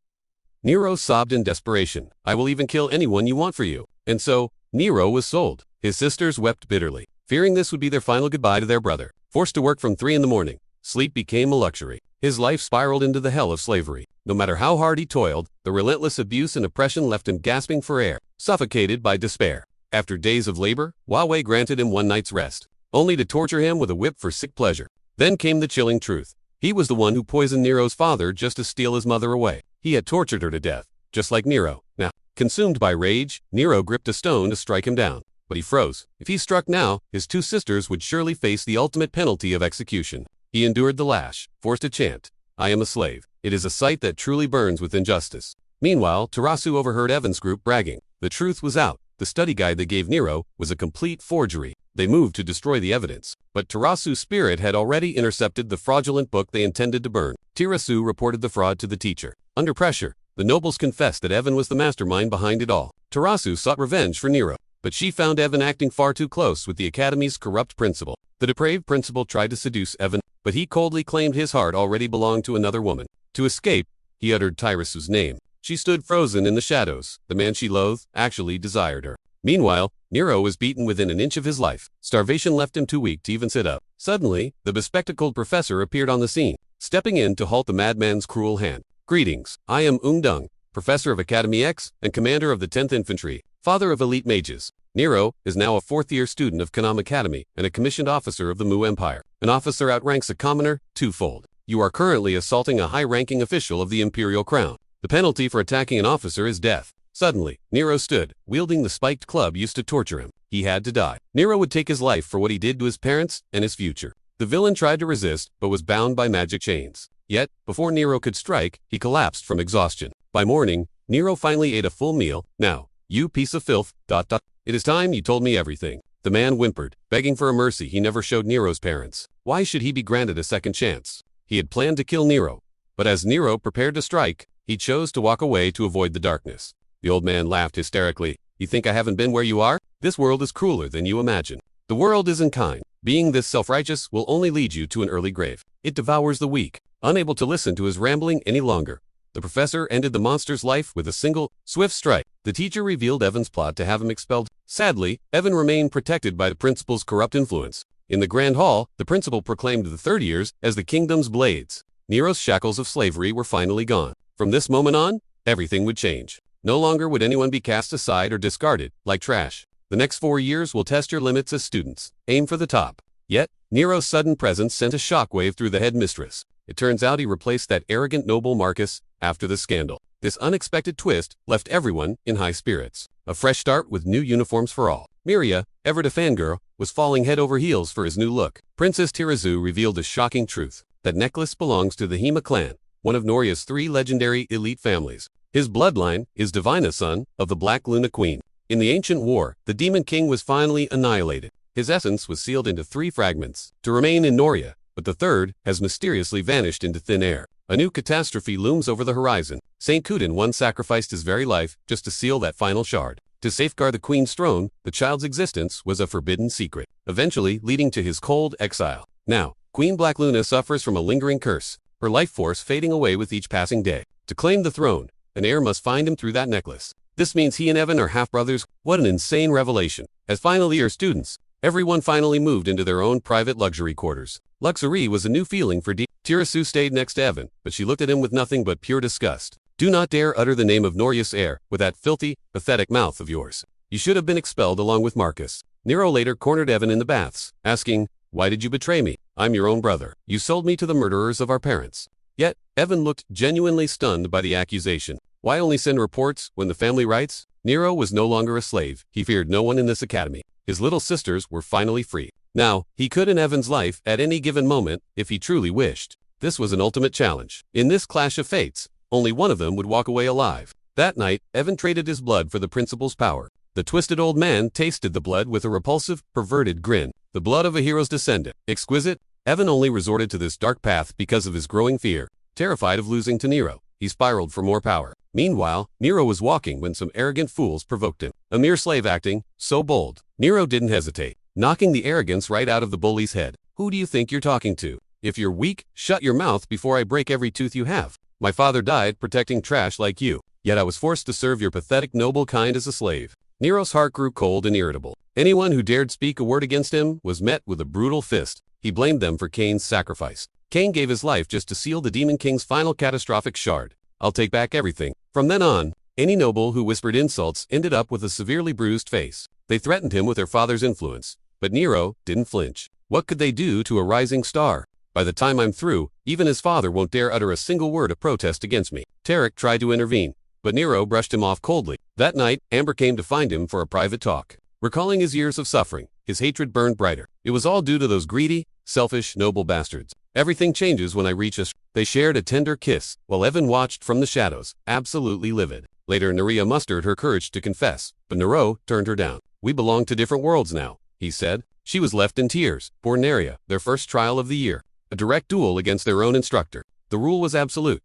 [SPEAKER 1] Nero sobbed in desperation. I will even kill anyone you want for you. And so, Nero was sold. His sisters wept bitterly, fearing this would be their final goodbye to their brother. Forced to work from 3 in the morning, sleep became a luxury. His life spiraled into the hell of slavery. No matter how hard he toiled, the relentless abuse and oppression left him gasping for air, suffocated by despair. After days of labor, Huawei granted him one night's rest, only to torture him with a whip for sick pleasure. Then came the chilling truth. He was the one who poisoned Nero's father just to steal his mother away. He had tortured her to death, just like Nero. Now, consumed by rage, Nero gripped a stone to strike him down. But he froze. If he struck now, his 2 sisters would surely face the ultimate penalty of execution. He endured the lash, forced to chant, I am a slave. It is a sight that truly burns with injustice. Meanwhile, Tarasu overheard Evan's group bragging. The truth was out. The study guide they gave Nero was a complete forgery. They moved to destroy the evidence, but Tarasu's spirit had already intercepted the fraudulent book they intended to burn. Tarasu reported the fraud to the teacher. Under pressure, the nobles confessed that Evan was the mastermind behind it all. Tarasu sought revenge for Nero, but she found Evan acting far too close with the Academy's corrupt principal. The depraved principal tried to seduce Evan, but he coldly claimed his heart already belonged to another woman. To escape, he uttered Tyrasu's name. She stood frozen in the shadows. The man she loathed actually desired her. Meanwhile, Nero was beaten within an inch of his life. Starvation left him too weak to even sit up. Suddenly, the bespectacled professor appeared on the scene, stepping in to halt the madman's cruel hand. Greetings, I am Ungdung, professor of Academy X and commander of the 10th Infantry, father of elite mages. Nero is now a 4th-year student of Kanam Academy and a commissioned officer of the Mu Empire. An officer outranks a commoner twofold. You are currently assaulting a high-ranking official of the Imperial Crown. The penalty for attacking an officer is death. Suddenly, Nero stood, wielding the spiked club used to torture him. He had to die. Nero would take his life for what he did to his parents and his future. The villain tried to resist, but was bound by magic chains. Yet, before Nero could strike, he collapsed from exhaustion. By morning, Nero finally ate a full meal. Now, you piece of filth, ... It is time you told me everything. The man whimpered, begging for a mercy he never showed Nero's parents. Why should he be granted a second chance? He had planned to kill Nero. But as Nero prepared to strike, he chose to walk away to avoid the darkness. The old man laughed hysterically. You think I haven't been where you are? This world is crueler than you imagine. The world isn't kind. Being this self-righteous will only lead you to an early grave. It devours the weak. Unable to listen to his rambling any longer, the professor ended the monster's life with a single, swift strike. The teacher revealed Evan's plot to have him expelled. Sadly, Evan remained protected by the principal's corrupt influence. In the Grand Hall, the principal proclaimed the 3rd years as the kingdom's blades. Nero's shackles of slavery were finally gone. From this moment on, everything would change. No longer would anyone be cast aside or discarded, like trash. The next 4 years will test your limits as students. Aim for the top. Yet, Nero's sudden presence sent a shockwave through the headmistress. It turns out he replaced that arrogant noble Marcus after the scandal. This unexpected twist left everyone in high spirits. A fresh start with new uniforms for all. Miria, ever a fangirl, was falling head over heels for his new look. Princess Tirazu revealed a shocking truth. That necklace belongs to the Hema clan, one of Noria's 3 legendary elite families. His bloodline is Divina, son of the Black Luna Queen. In the ancient war, the Demon King was finally annihilated. His essence was sealed into 3 fragments, to remain in Noria, but the 3rd has mysteriously vanished into thin air. A new catastrophe looms over the horizon. Saint Kudin once sacrificed his very life just to seal that final shard. To safeguard the queen's throne, the child's existence was a forbidden secret, eventually leading to his cold exile. Now, Queen Black Luna suffers from a lingering curse, her life force fading away with each passing day. To claim the throne, an heir must find him through that necklace. This means he and Evan are half-brothers. What an insane revelation. As final year students, everyone finally moved into their own private luxury quarters. Luxury was a new feeling for Tirazu stayed next to Evan, but she looked at him with nothing but pure disgust. Do not dare utter the name of Noria's heir with that filthy, pathetic mouth of yours. You should have been expelled along with Marcus. Nero later cornered Evan in the baths, asking, why did you betray me? I'm your own brother. You sold me to the murderers of our parents. Yet, Evan looked genuinely stunned by the accusation. Why only send reports when the family writes? Nero was no longer a slave. He feared no one in this academy. His little sisters were finally free. Now, he could end Evan's life at any given moment if he truly wished. This was an ultimate challenge. In this clash of fates, only one of them would walk away alive. That night, Evan traded his blood for the principal's power. The twisted old man tasted the blood with a repulsive, perverted grin. The blood of a hero's descendant. Exquisite, Evan only resorted to this dark path because of his growing fear. Terrified of losing to Nero, he spiraled for more power. Meanwhile, Nero was walking when some arrogant fools provoked him. A mere slave acting, so bold. Nero didn't hesitate, knocking the arrogance right out of the bully's head. Who do you think you're talking to? If you're weak, shut your mouth before I break every tooth you have. My father died protecting trash like you, yet I was forced to serve your pathetic noble kind as a slave. Nero's heart grew cold and irritable. Anyone who dared speak a word against him was met with a brutal fist. He blamed them for Cain's sacrifice. Cain gave his life just to seal the Demon King's final catastrophic shard. I'll take back everything. From then on, any noble who whispered insults ended up with a severely bruised face. They threatened him with their father's influence. But Nero didn't flinch. What could they do to a rising star? By the time I'm through, even his father won't dare utter a single word of protest against me. Tarek tried to intervene, but Nero brushed him off coldly. That night, Amber came to find him for a private talk. Recalling his years of suffering, his hatred burned brighter. It was all due to those greedy, selfish, noble bastards. Everything changes when I reach us. They shared a tender kiss, while Evan watched from the shadows, absolutely livid. Later, Neria mustered her courage to confess, but Nero turned her down. We belong to different worlds now, he said. She was left in tears. Poor Neria, their first trial of the year. A direct duel against their own instructor. The rule was absolute.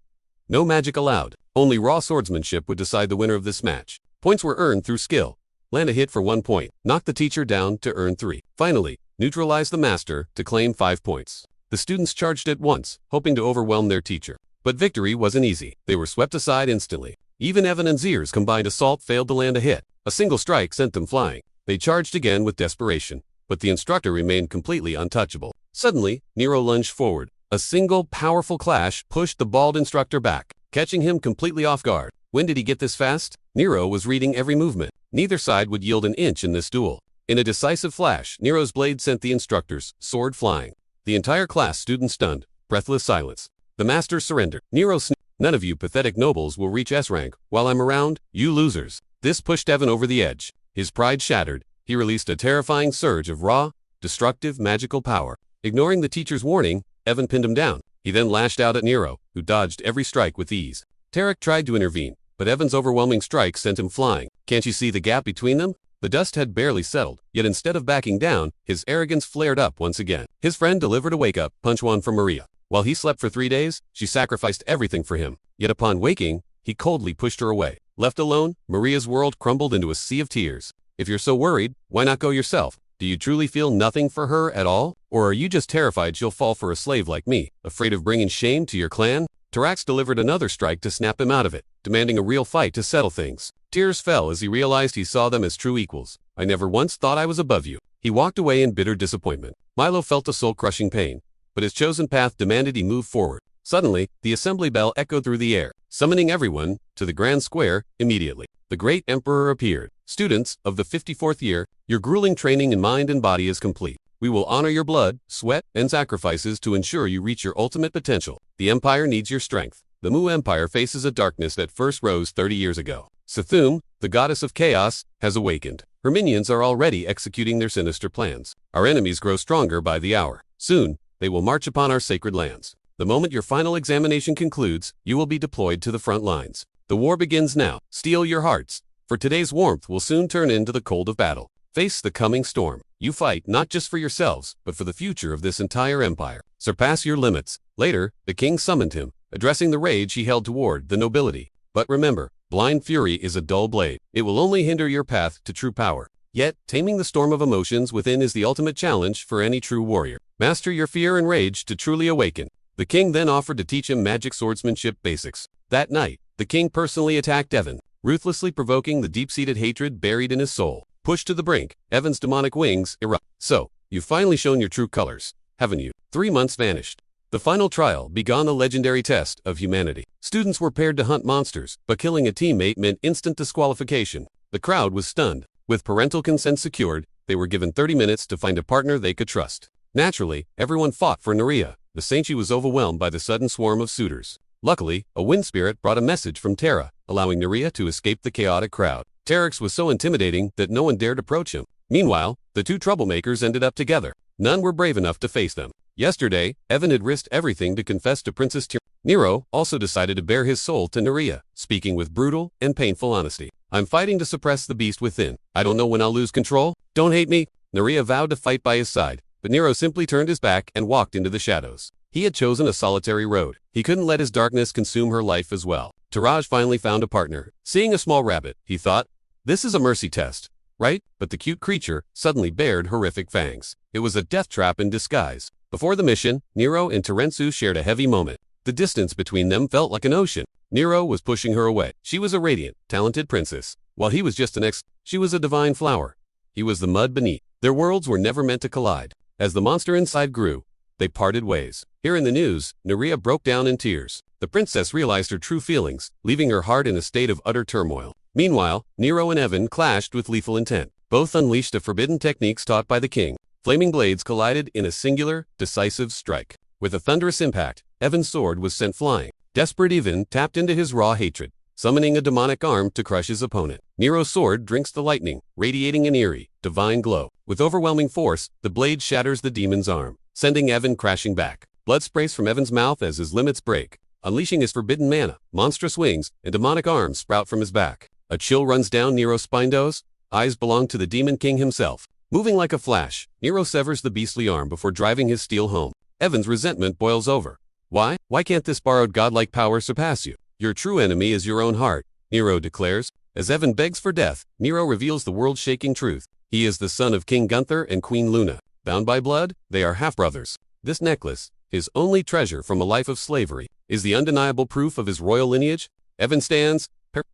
[SPEAKER 1] No magic allowed. Only raw swordsmanship would decide the winner of this match. Points were earned through skill. Land a hit for 1 point. Knock the teacher down to earn 3. Finally, neutralize the master to claim 5 points. The students charged at once, hoping to overwhelm their teacher. But victory wasn't easy. They were swept aside instantly. Even Evan and Zier's combined assault failed to land a hit. A single strike sent them flying. They charged again with desperation, but the instructor remained completely untouchable. Suddenly, Nero lunged forward. A single powerful clash pushed the bald instructor back, catching him completely off guard. When did he get this fast? Nero was reading every movement. Neither side would yield an inch in this duel. In a decisive flash, Nero's blade sent the instructor's sword flying. The entire class stood stunned, breathless silence. The master surrendered. Nero sneered. None of you pathetic nobles will reach S rank while I'm around, you losers. This pushed Evan over the edge. His pride shattered. He released a terrifying surge of raw, destructive magical power. Ignoring the teacher's warning, Evan pinned him down. He then lashed out at Nero, who dodged every strike with ease. Tarek tried to intervene, but Evan's overwhelming strike sent him flying. Can't you see the gap between them? The dust had barely settled, yet instead of backing down, his arrogance flared up once again. His friend delivered a wake-up punch one from Maria. While he slept for 3 days, she sacrificed everything for him. Yet upon waking, he coldly pushed her away. Left alone, Maria's world crumbled into a sea of tears. If you're so worried, why not go yourself? Do you truly feel nothing for her at all? Or are you just terrified she'll fall for a slave like me, afraid of bringing shame to your clan? Tarax delivered another strike to snap him out of it, demanding a real fight to settle things. Tears fell as he realized he saw them as true equals. I never once thought I was above you. He walked away in bitter disappointment. Milo felt a soul-crushing pain, but his chosen path demanded he move forward. Suddenly, the assembly bell echoed through the air, summoning everyone to the grand square immediately. The great emperor appeared. Students of the 54th year, your grueling training in mind and body is complete. We will honor your blood, sweat, and sacrifices to ensure you reach your ultimate potential. The Empire needs your strength. The Mu Empire faces a darkness that first rose 30 years ago. Sathum, the goddess of chaos, has awakened. Her minions are already executing their sinister plans. Our enemies grow stronger by the hour. Soon, they will march upon our sacred lands. The moment your final examination concludes, you will be deployed to the front lines. The war begins now. Steel your hearts, for today's warmth will soon turn into the cold of battle. Face the coming storm. You fight not just for yourselves, but for the future of this entire empire. Surpass your limits. Later, the king summoned him, addressing the rage he held toward the nobility. But remember, blind fury is a dull blade. It will only hinder your path to true power. Yet, taming the storm of emotions within is the ultimate challenge for any true warrior. Master your fear and rage to truly awaken. The king then offered to teach him magic swordsmanship basics. That night, the king personally attacked Evan, ruthlessly provoking the deep-seated hatred buried in his soul. Pushed to the brink, Evan's demonic wings erupt. So, you've finally shown your true colors, haven't you? 3 months vanished. The final trial began the legendary test of humanity. Students were paired to hunt monsters, but killing a teammate meant instant disqualification. The crowd was stunned. With parental consent secured, they were given 30 minutes to find a partner they could trust. Naturally, everyone fought for Nerea. The Saintchi was overwhelmed by the sudden swarm of suitors. Luckily, a wind spirit brought a message from Terra, allowing Nerea to escape the chaotic crowd. Terex was so intimidating that no one dared approach him. Meanwhile, the two troublemakers ended up together. None were brave enough to face them. Yesterday, Evan had risked everything to confess to Princess Nero also decided to bare his soul to Nerea, speaking with brutal and painful honesty. I'm fighting to suppress the beast within. I don't know when I'll lose control. Don't hate me. Nerea vowed to fight by his side, but Nero simply turned his back and walked into the shadows. He had chosen a solitary road. He couldn't let his darkness consume her life as well. Taraj finally found a partner. Seeing a small rabbit, he thought, this is a mercy test, right? But the cute creature suddenly bared horrific fangs. It was a death trap in disguise. Before the mission, Nero and Terensu shared a heavy moment. The distance between them felt like an ocean. Nero was pushing her away. She was a radiant, talented princess, while he was just she was a divine flower. He was the mud beneath. Their worlds were never meant to collide. As the monster inside grew, they parted ways. Here in the news, Nerea broke down in tears. The princess realized her true feelings, leaving her heart in a state of utter turmoil. Meanwhile, Nero and Evan clashed with lethal intent. Both unleashed the forbidden techniques taught by the king. Flaming blades collided in a singular, decisive strike. With a thunderous impact, Evan's sword was sent flying. Desperate, Evan tapped into his raw hatred, summoning a demonic arm to crush his opponent. Nero's sword drinks the lightning, radiating an eerie, divine glow. With overwhelming force, the blade shatters the demon's arm, sending Evan crashing back. Blood sprays from Evan's mouth as his limits break. Unleashing his forbidden mana, monstrous wings and demonic arms sprout from his back. A chill runs down Nero's spine. Those eyes belong to the demon king himself. Moving like a flash, Nero severs the beastly arm before driving his steel home. Evan's resentment boils over. Why? Why can't this borrowed godlike power surpass you? Your true enemy is your own heart, Nero declares. As Evan begs for death, Nero reveals the world-shaking truth. He is the son of King Gunther and Queen Luna. Bound by blood, they are half-brothers. This necklace, his only treasure from a life of slavery, is the undeniable proof of his royal lineage. Evan stands.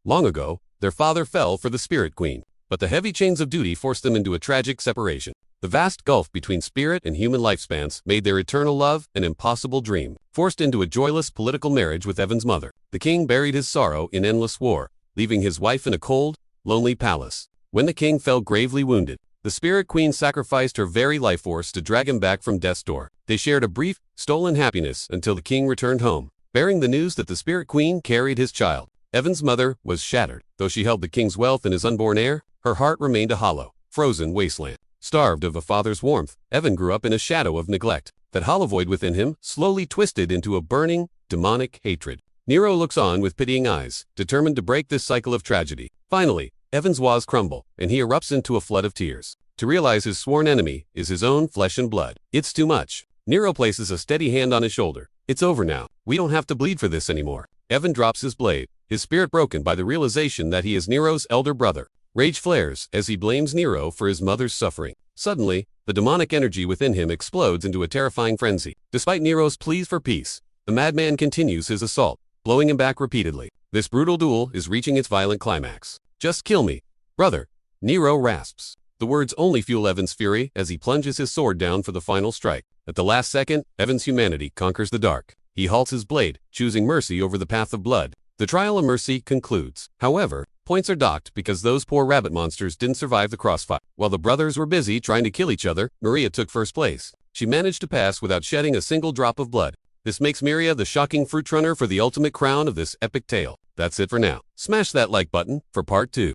[SPEAKER 1] Long ago, their father fell for the Spirit Queen, but the heavy chains of duty forced them into a tragic separation. The vast gulf between spirit and human lifespans made their eternal love an impossible dream. Forced into a joyless political marriage with Evan's mother, the king buried his sorrow in endless war, leaving his wife in a cold, lonely palace. When the king fell gravely wounded, the Spirit Queen sacrificed her very life force to drag him back from death's door. They shared a brief, stolen happiness until the king returned home, bearing the news that the Spirit Queen carried his child. Evan's mother was shattered. Though she held the king's wealth and his unborn heir, her heart remained a hollow, frozen wasteland. Starved of a father's warmth, Evan grew up in a shadow of neglect. that hollow void within him slowly twisted into a burning, demonic hatred. Nero looks on with pitying eyes, determined to break this cycle of tragedy. Finally, Evan's walls crumble, and he erupts into a flood of tears. To realize his sworn enemy is his own flesh and blood. It's too much. Nero places a steady hand on his shoulder. It's over now. We don't have to bleed for this anymore. Evan drops his blade, his spirit broken by the realization that he is Nero's elder brother. Rage flares as he blames Nero for his mother's suffering. Suddenly, the demonic energy within him explodes into a terrifying frenzy. Despite Nero's pleas for peace, the madman continues his assault, blowing him back repeatedly. This brutal duel is reaching its violent climax. Just kill me, brother, Nero rasps. The words only fuel Evan's fury as he plunges his sword down for the final strike. At the last second, Evan's humanity conquers the dark. He halts his blade, choosing mercy over the path of blood. The trial of mercy concludes. However, points are docked because those poor rabbit monsters didn't survive the crossfire. While the brothers were busy trying to kill each other, Maria took first place. She managed to pass without shedding a single drop of blood. This makes Maria the shocking fruit runner for the ultimate crown of this epic tale. That's it for now. Smash that like button for part 2.